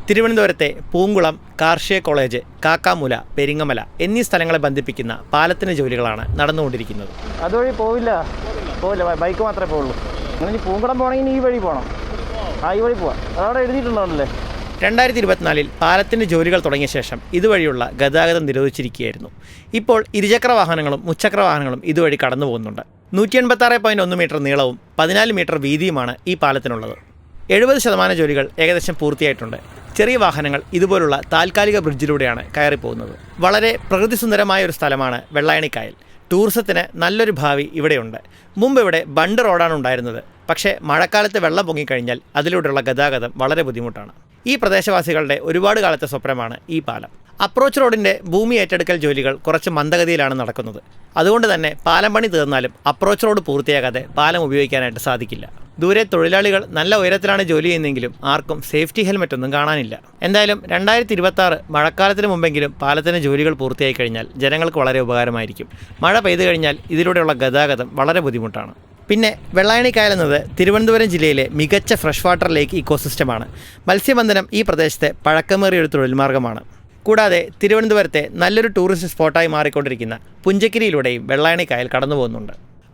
തിരുവനന്തപുരത്തെ പൂങ്കുളം, കാർഷിക കോളേജ്, കാക്കാമൂല, പെരിങ്ങമല എന്നീ സ്ഥലങ്ങളെ ബന്ധിപ്പിക്കുന്ന പാലത്തിന് ജോലികളാണ് നടന്നുകൊണ്ടിരിക്കുന്നത്. അതുവഴി പോവില്ല, ബൈക്ക് മാത്രമേ പോകുള്ളൂ. നിങ്ങൾ പൂങ്കുളം പോകണമെങ്കിൽ ഈ വഴി പോകണം, ഈ വഴി പോവാം. അതവിടെ എഴുതിയിട്ടുണ്ടല്ലേ. 2024 പാലത്തിന് ജോലികൾ തുടങ്ങിയ ശേഷം ഇതുവഴിയുള്ള ഗതാഗതം നിരോധിച്ചിരിക്കുകയായിരുന്നു. ഇപ്പോൾ ഇരുചക്ര വാഹനങ്ങളും മുച്ചക്ര വാഹനങ്ങളും ഇതുവഴി കടന്നു പോകുന്നുണ്ട്. 186.1 മീറ്റർ നീളവും 14 മീറ്റർ വീതിയുമാണ് ഈ പാലത്തിനുള്ളത്. 70% ജോലികൾ ഏകദേശം പൂർത്തിയായിട്ടുണ്ട്. ചെറിയ വാഹനങ്ങൾ ഇതുപോലുള്ള താൽക്കാലിക ബ്രിഡ്ജിലൂടെയാണ് കയറിപ്പോകുന്നത്. വളരെ പ്രകൃതിസുന്ദരമായ ഒരു സ്ഥലമാണ് വെള്ളായണിക്കായൽ. ടൂറിസത്തിന് നല്ലൊരു ഭാവി ഇവിടെയുണ്ട്. മുമ്പ് ഇവിടെ ബണ്ട് റോഡാണ് ഉണ്ടായിരുന്നത്. പക്ഷേ മഴക്കാലത്ത് വെള്ളം പൊങ്ങിക്കഴിഞ്ഞാൽ അതിലൂടെയുള്ള ഗതാഗതം വളരെ ബുദ്ധിമുട്ടാണ്. ഈ പ്രദേശവാസികളുടെ ഒരുപാട് കാലത്തെ സ്വപ്നമാണ് ഈ പാലം. അപ്രോച്ച് റോഡിൻ്റെ ഭൂമി ഏറ്റെടുക്കൽ ജോലികൾ കുറച്ച് മന്ദഗതിയിലാണ് നടക്കുന്നത്. അതുകൊണ്ട് തന്നെ പാലം പണി തീർന്നാലും അപ്രോച്ച് റോഡ് പൂർത്തിയാകാതെ പാലം ഉപയോഗിക്കാനായിട്ട് സാധിക്കില്ല. ദൂരെ തൊഴിലാളികൾ നല്ല ഉയരത്തിലാണ് ജോലി ചെയ്യുന്നതെങ്കിലും ആർക്കും സേഫ്റ്റി ഹെൽമെറ്റ് ഒന്നും കാണാനില്ല. എന്തായാലും 2026 മഴക്കാലത്തിന് മുമ്പെങ്കിലും പാലത്തിന് ജോലികൾ പൂർത്തിയായി കഴിഞ്ഞാൽ ജനങ്ങൾക്ക് വളരെ ഉപകാരമായിരിക്കും. മഴ പെയ്തു കഴിഞ്ഞാൽ ഇതിലൂടെയുള്ള ഗതാഗതം വളരെ ബുദ്ധിമുട്ടാണ്. പിന്നെ വെള്ളായണിക്കായൽ എന്നത് തിരുവനന്തപുരം ജില്ലയിലെ മികച്ച ഫ്രഷ് വാട്ടർ ലേക്ക് ഇക്കോസിസ്റ്റമാണ്. മത്സ്യബന്ധനം ഈ പ്രദേശത്തെ പഴക്കമേറിയൊരു തൊഴിൽ മാർഗ്ഗമാണ്. കൂടാതെ തിരുവനന്തപുരത്തെ നല്ലൊരു ടൂറിസ്റ്റ് സ്പോട്ടായി മാറിക്കൊണ്ടിരിക്കുന്ന പുഞ്ചക്കിരിയിലൂടെയും വെള്ളായണിക്കായൽ കടന്നു പോകുന്നുണ്ട്.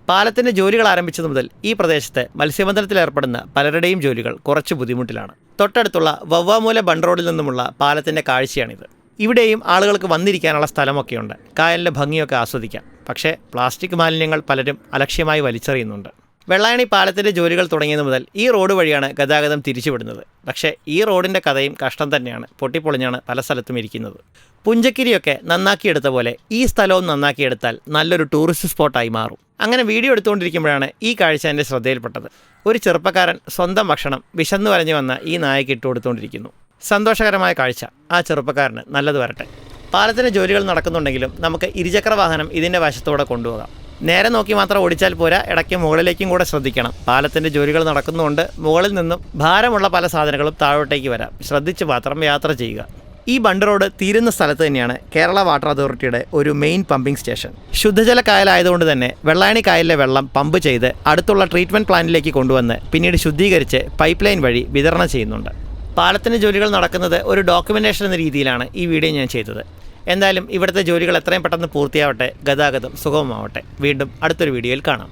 പാലത്തിൻ്റെ ജോലികൾ ആരംഭിച്ചതു മുതൽ ഈ പ്രദേശത്ത് മത്സ്യബന്ധനത്തിലേർപ്പെടുന്ന പലരുടെയും ജോലികൾ കുറച്ച് ബുദ്ധിമുട്ടിലാണ്. തൊട്ടടുത്തുള്ള വവ്വാമൂല ബണ്ട് റോഡിൽ നിന്നുമുള്ള പാലത്തിൻ്റെ കാഴ്ചയാണിത്. ഇവിടെയും ആളുകൾക്ക് വന്നിരിക്കാനുള്ള സ്ഥലമൊക്കെയുണ്ട്. കായലിൻ്റെ ഭംഗിയൊക്കെ ആസ്വദിക്കാം. പക്ഷേ പ്ലാസ്റ്റിക് മാലിന്യങ്ങൾ പലരും അലക്ഷ്യമായി വലിച്ചെറിയുന്നുണ്ട്. വെള്ളായണി പാലത്തിൻ്റെ ജോലികൾ തുടങ്ങിയത് മുതൽ ഈ റോഡ് വഴിയാണ് ഗതാഗതം തിരിച്ചുവിടുന്നത്. പക്ഷേ ഈ റോഡിൻ്റെ കഥയും കഷ്ടം തന്നെയാണ്. പൊട്ടിപ്പൊളിഞ്ഞാണ് പല സ്ഥലത്തും ഇരിക്കുന്നത്. പുഞ്ചക്കിരിയൊക്കെ നന്നാക്കിയെടുത്ത പോലെ ഈ സ്ഥലവും നന്നാക്കിയെടുത്താൽ നല്ലൊരു ടൂറിസ്റ്റ് സ്പോട്ടായി മാറും. അങ്ങനെ വീഡിയോ എടുത്തുകൊണ്ടിരിക്കുമ്പോഴാണ് ഈ കാഴ്ച എൻ്റെ ശ്രദ്ധയിൽപ്പെട്ടത്. ഒരു ചെറുപ്പക്കാരൻ സ്വന്തം ഭക്ഷണം വിശന്നു വരഞ്ഞു വന്ന ഈ നായയ്ക്ക് ഇട്ട് കൊടുത്തുകൊണ്ടിരിക്കുന്നു. സന്തോഷകരമായ കാഴ്ച. ആ ചെറുപ്പക്കാരന് നല്ലത് വരട്ടെ. പാലത്തിന് ജോലികൾ നടക്കുന്നുണ്ടെങ്കിലും നമുക്ക് ഇരുചക്ര വാഹനം ഇതിൻ്റെ വശത്തോടെ കൊണ്ടുപോകാം. നേരെ നോക്കി മാത്രം ഓടിച്ചാൽ പോരാ, ഇടയ്ക്ക് മുകളിലേക്കും കൂടെ ശ്രദ്ധിക്കണം. പാലത്തിൻ്റെ ജോലികൾ നടക്കുന്നതുകൊണ്ട് മുകളിൽ നിന്നും ഭാരമുള്ള പല സാധനങ്ങളും താഴോട്ടേക്ക് വരാം. ശ്രദ്ധിച്ച് മാത്രം യാത്ര ചെയ്യുക. ഈ ബണ്ട് റോഡ് തീരുന്ന സ്ഥലത്ത് തന്നെയാണ് കേരള വാട്ടർ അതോറിറ്റിയുടെ ഒരു മെയിൻ പമ്പിംഗ് സ്റ്റേഷൻ. ശുദ്ധജല കായലായതുകൊണ്ട് തന്നെ വെള്ളായണി കായലിലെ വെള്ളം പമ്പ് ചെയ്ത് അടുത്തുള്ള ട്രീറ്റ്മെൻറ്റ് പ്ലാന്റിലേക്ക് കൊണ്ടുവന്ന് പിന്നീട് ശുദ്ധീകരിച്ച് പൈപ്പ് ലൈൻ വഴി വിതരണം ചെയ്യുന്നുണ്ട്. പാലത്തിന് ജോലികൾ നടക്കുന്നത് ഒരു ഡോക്യുമെൻറ്റേഷൻ എന്ന രീതിയിലാണ് ഈ വീഡിയോ ഞാൻ ചെയ്തത്. എന്തായാലും ഇവിടുത്തെ ജോലികൾ എത്രയും പെട്ടെന്ന് പൂർത്തിയാവട്ടെ, ഗതാഗതം സുഗമമാവട്ടെ. വീണ്ടും അടുത്തൊരു വീഡിയോയിൽ കാണാം.